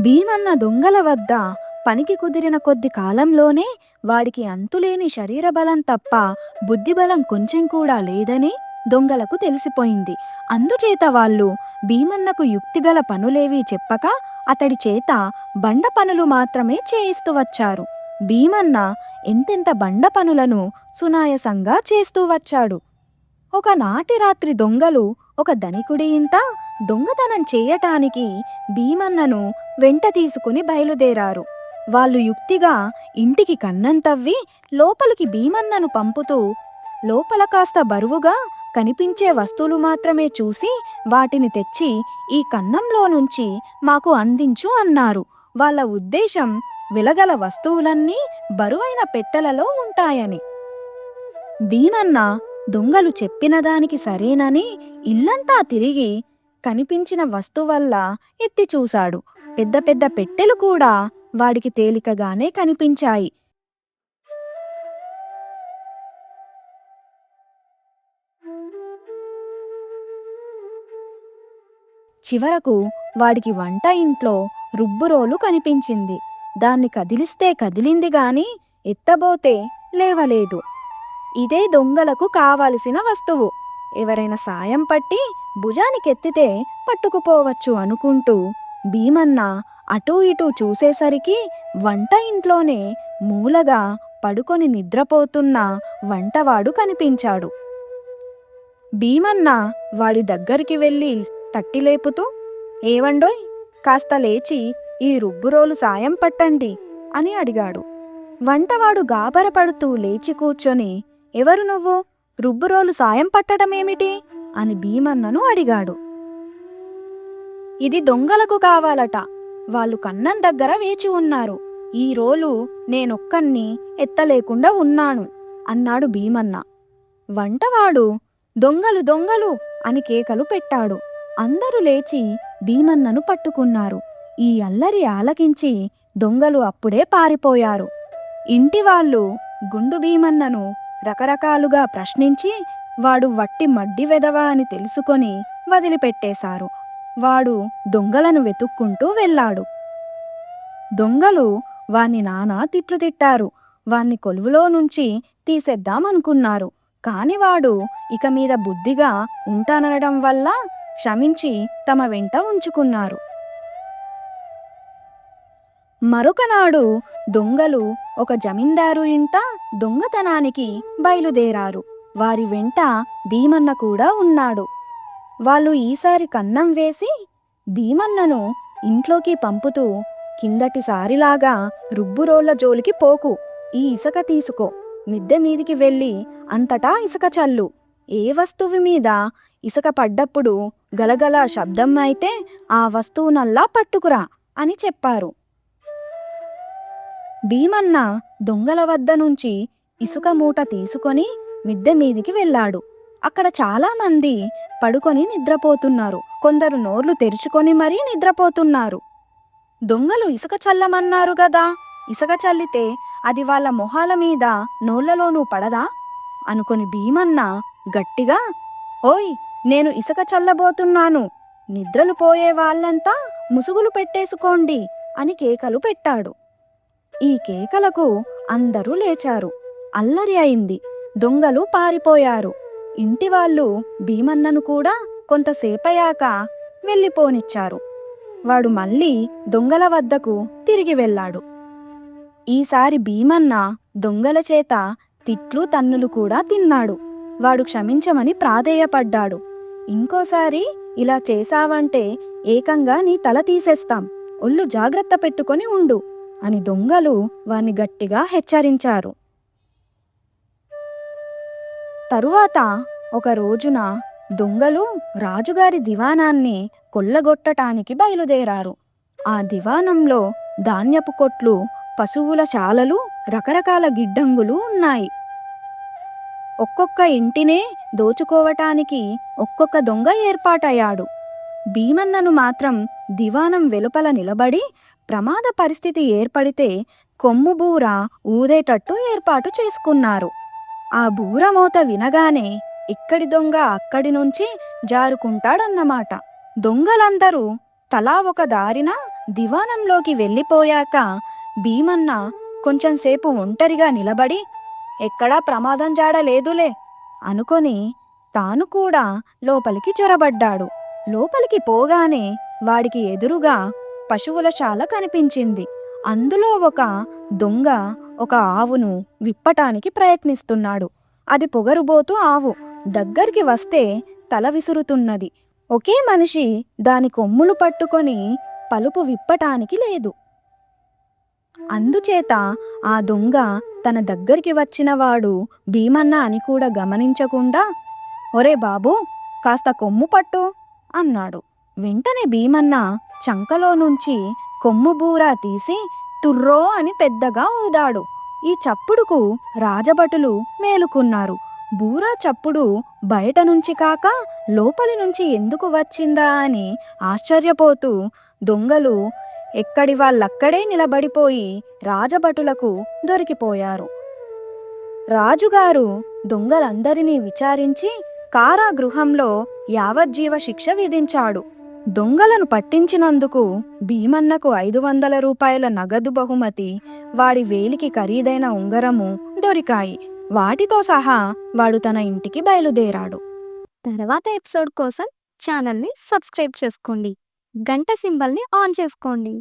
భీమన్న దొంగల వద్ద పనికి కుదిరిన కొద్ది కాలంలోనే వాడికి అంతులేని శరీరబలం తప్ప బుద్ధిబలం కొంచెం కూడా లేదని దొంగలకు తెలిసిపోయింది. అందుచేత వాళ్ళు భీమన్నకు యుక్తిగల పనులేవీ చెప్పక అతడి చేత బండ పనులు మాత్రమే చేయిస్తూ వచ్చారు. భీమన్న ఎంతెంత బండ పనులను సునాయసంగా చేస్తూ వచ్చాడు. ఒకనాటి రాత్రి దొంగలు ఒక ధనికుడి ఇంట దొంగతనం చేయటానికి భీమన్నను వెంట తీసుకుని బయలుదేరారు. వాళ్ళు యుక్తిగా ఇంటికి కన్నం తవ్వి లోపలికి భీమన్నను పంపుతూ లోపల కాస్త బరువుగా కనిపించే వస్తువులు మాత్రమే చూసి వాటిని తెచ్చి ఈ కన్నంలో నుంచి మాకు అందించు అన్నారు. వాళ్ళ ఉద్దేశం వెలగల వస్తువులన్నీ బరువైన పెట్టెలలో ఉంటాయని. భీమన్న దొంగలు చెప్పిన దానికి సరేనని ఇల్లంతా తిరిగి కనిపించిన వస్తువల్లా ఎత్తి చూశాడు. పెద్ద పెద్ద పెట్టెలు కూడా వాడికి తేలికగానే కనిపించాయి. చివరకు వాడికి వంట ఇంట్లో రుబ్బురోలు కనిపించింది. దాన్ని కదిలిస్తే కదిలింది గాని ఎత్తబోతే లేవలేదు. ఇదే దొంగలకు కావలసిన వస్తువు, ఎవరైనా సాయం పట్టి భుజానికెత్తితే పట్టుకుపోవచ్చు అనుకుంటూ భీమన్న అటూ ఇటూ చూసేసరికి వంట ఇంట్లోనే మూలగా పడుకొని నిద్రపోతున్న వంటవాడు కనిపించాడు. భీమన్న వాడి దగ్గరికి వెళ్ళి తట్టి లేపుతూ, ఏవండోయ్, కాస్త లేచి ఈ రుబ్బురోలు సాయం పట్టండి అని అడిగాడు. వంటవాడు గాబరపడుతూ లేచి కూర్చొని, ఎవరు నువ్వు, రుబ్బురోలు సాయం పట్టడమేమిటి అని భీమన్నను అడిగాడు. ఇది దొంగలకు కావాలట, వాళ్ళు కన్నం దగ్గర వేచి ఉన్నారు. ఈ రోలు నేనొక్కన్ని ఎత్తలేకుండా ఉన్నాను అన్నాడు భీమన్న. వంటవాడు దొంగలు దొంగలు అని కేకలు పెట్టాడు. అందరూ లేచి భీమన్నను పట్టుకున్నారు. ఈ అల్లరి ఆలకించి దొంగలు అప్పుడే పారిపోయారు. ఇంటివాళ్ళు గుండు భీమన్నను రకరకాలుగా ప్రశ్నించి వాడు వట్టి మడ్డి వెధవ అని తెలుసుకొని వదిలిపెట్టేశారు. వాడు దొంగలను వెతుక్కుంటూ వెళ్ళాడు. దొంగలు వాణ్ణి నానా తిట్లు తిట్టారు. వాణ్ణి కొలువులో నుంచి తీసేద్దామనుకున్నారు. కాని వాడు ఇక మీద బుద్ధిగా ఉంటాననడం వల్ల క్షమించి తమ వెంట ఉంచుకున్నారు. మరొకనాడు దొంగలు ఒక జమీందారు ఇంట దొంగతనానికి బయలుదేరారు. వారి వెంట భీమన్న కూడా ఉన్నాడు. వాళ్ళు ఈసారి కన్నం వేసి భీమన్నను ఇంట్లోకి పంపుతూ, కిందటిసారిలాగా రుబ్బురోళ్ల జోలికి పోకు, ఈ ఇసుక తీసుకో, మిద్దె మీదికి వెళ్ళి అంతటా ఇసుక చల్లు, ఏ వస్తువు మీద ఇసుక పడ్డప్పుడు గలగల శబ్దం అయితే ఆ వస్తువునల్లా పట్టుకురా అని చెప్పారు. భీమన్న దొంగల వద్ద నుంచి ఇసుక మూట తీసుకొని మిద్దె మీదికి వెళ్ళాడు. అక్కడ చాలామంది పడుకొని నిద్రపోతున్నారు. కొందరు నోర్లు తెరుచుకొని మరీ నిద్రపోతున్నారు. దొంగలు ఇసుక చల్లమన్నారు గదా, ఇసుక చల్లితే అది వాళ్ళ మొహాల మీద నోళ్లలోనూ పడదా అనుకొని భీమన్న గట్టిగా, ఓయ్, నేను ఇసుక చల్లబోతున్నాను, నిద్రలు పోయే వాళ్ళంతా ముసుగులు పెట్టేసుకోండి అని కేకలు పెట్టాడు. ఈ కేకలకు అందరూ లేచారు. అల్లరి అయింది. దొంగలు పారిపోయారు. ఇంటివాళ్ళు భీమన్నను కూడా కొంతసేపయ్యాక వెళ్ళిపోనిచ్చారు. వాడు మళ్ళీ దొంగల వద్దకు తిరిగి వెళ్ళాడు. ఈసారి భీమన్న దొంగల చేత తిట్లు తన్నులు కూడా తిన్నాడు. వాడు క్షమించమని ప్రాధేయపడ్డాడు. ఇంకోసారి ఇలా చేశావంటే ఏకంగా నీ తల తీసేస్తాం, ఒళ్ళు జాగ్రత్త పెట్టుకొని ఉండు అని దొంగలు వాణ్ణి గట్టిగా హెచ్చరించారు. తరువాత ఒక రోజున దొంగలు రాజుగారి దివాణాన్ని కొల్లగొట్టటానికి బయలుదేరారు. ఆ దివాణంలో ధాన్యపు కొట్లు, పశువుల శాలలు, రకరకాల గిడ్డంగులు ఉన్నాయి. ఒక్కొక్క ఇంటినే దోచుకోవటానికి ఒక్కొక్క దొంగ ఏర్పాటయ్యాడు. భీమన్నను మాత్రం దివాణం వెలుపల నిలబడి ప్రమాద పరిస్థితి ఏర్పడితే కొమ్ము బూర ఊదేటట్టు ఏర్పాటు చేసుకున్నారు. ఆ బూరమోత వినగానే ఇక్కడి దొంగ అక్కడి నుంచి జారుకుంటాడన్నమాట. దొంగలందరూ తలా ఒక దారిన దివాణంలోకి వెళ్ళిపోయాక భీమన్న కొంచెంసేపు ఒంటరిగా నిలబడి ఎక్కడా ప్రమాదం జాడ లేదులే అనుకొని తాను కూడా లోపలికి చొరబడ్డాడు. లోపలికి పోగానే వాడికి ఎదురుగా పశువుల శాల కనిపించింది. అందులో ఒక దొంగ ఒక ఆవును విప్పటానికి ప్రయత్నిస్తున్నాడు. అది పొగరుబోతు ఆవు. దగ్గరికి వస్తే తల విసురుతున్నది. ఒకే మనిషి దాని కొమ్ములు పట్టుకొని పలుపు విప్పటానికి లేదు. అందుచేత ఆ దొంగ తన దగ్గరికి వచ్చినవాడు భీమన్న అని కూడా గమనించకుండా, ఒరే బాబూ, కాస్త కొమ్ము పట్టు అన్నాడు. వెంటనే భీమన్న చంకలో నుంచి కొమ్ము బూరా తీసి తుర్రో అని పెద్దగా ఊదాడు. ఈ చప్పుడుకు రాజభటులు మేలుకున్నారు. బూరా చప్పుడు బయట నుంచి కాక లోపలి నుంచి ఎందుకు వచ్చిందా అని ఆశ్చర్యపోతూ దొంగలు ఎక్కడి వాళ్ళక్కడే నిలబడిపోయి రాజభటులకు దొరికిపోయారు. రాజుగారు దొంగలందరినీ విచారించి కారాగృహంలో యావజ్జీవ శిక్ష విధించాడు. దొంగలను పట్టించినందుకు భీమన్నకు 500 రూపాయల నగదు బహుమతి, వాడి వేలికి ఖరీదైన ఉంగరము దొరికాయి. వాటితో సహా వాడు తన ఇంటికి బయలుదేరాడు. తర్వాత ఎపిసోడ్ కోసం ఛానల్ని సబ్స్క్రైబ్ చేసుకోండి. గంట సింబల్ని ఆన్ చేసుకోండి.